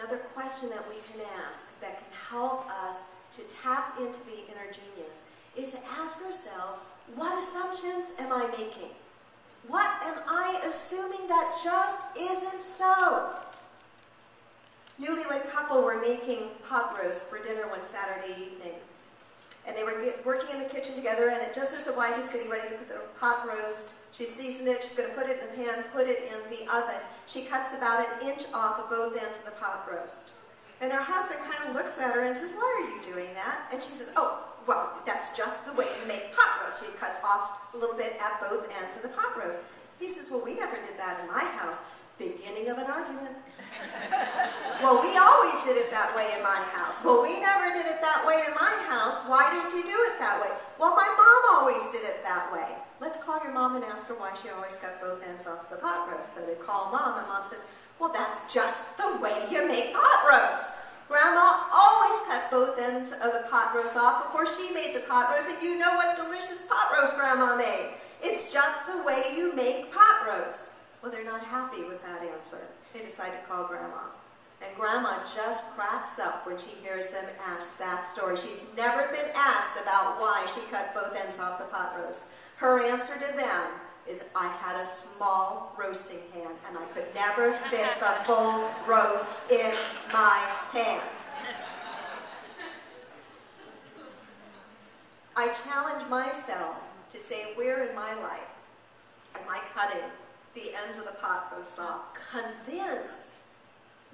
Another question that we can ask that can help us to tap into the inner genius is to ask ourselves, what assumptions am I making? What am I assuming that just isn't so? Newlywed couple were making pot roast for dinner one Saturday evening. And they were working in the kitchen together, and just as the wife is getting ready to put the pot roast, she's seasoned it, she's going to put it in the pan, put it in the oven. She cuts about 1 inch off of both ends of the pot roast. And her husband kind of looks at her and says, why are you doing that? And she says, oh, well, that's just the way you make pot roast. You cut off a little bit at both ends of the pot roast. He says, well, we never did that in my house. Beginning of an argument. Well, we always did it that way in my house. Well, we never did it that way in my house. Why didn't you do it that way? Well, my mom always did it that way. Let's call your mom and ask her why she always cut both ends off the pot roast. So they call mom, and mom says, well, that's just the way you make pot roast. Grandma always cut both ends of the pot roast off before she made the pot roast, and you know what delicious pot roast Grandma made. It's just the way you make pot roast. Well, they're not happy with that answer. They decide to call Grandma. And Grandma just cracks up when she hears them ask that story. She's never been asked about why she cut both ends off the pot roast. Her answer to them is, I had a small roasting pan, and I could never fit the full roast in my pan. I challenge myself to say, where in my life am I cutting the ends of the pot roast off, convinced,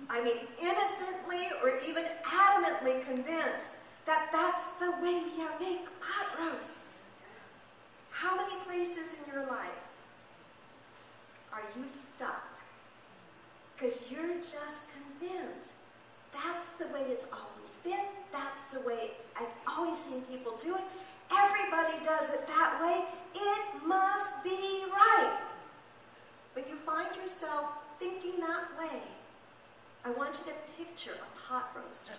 I mean innocently or even adamantly convinced that that's the way you make pot roast? How many places in your life are you stuck because you're just convinced that's the way it's always been, that's the way I've always seen people do it, everybody does it that way, it must be right. When you find yourself thinking that way, I want you to picture a pot roast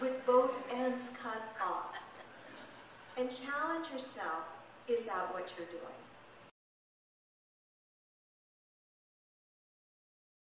with both ends cut off. And challenge yourself, is that what you're doing?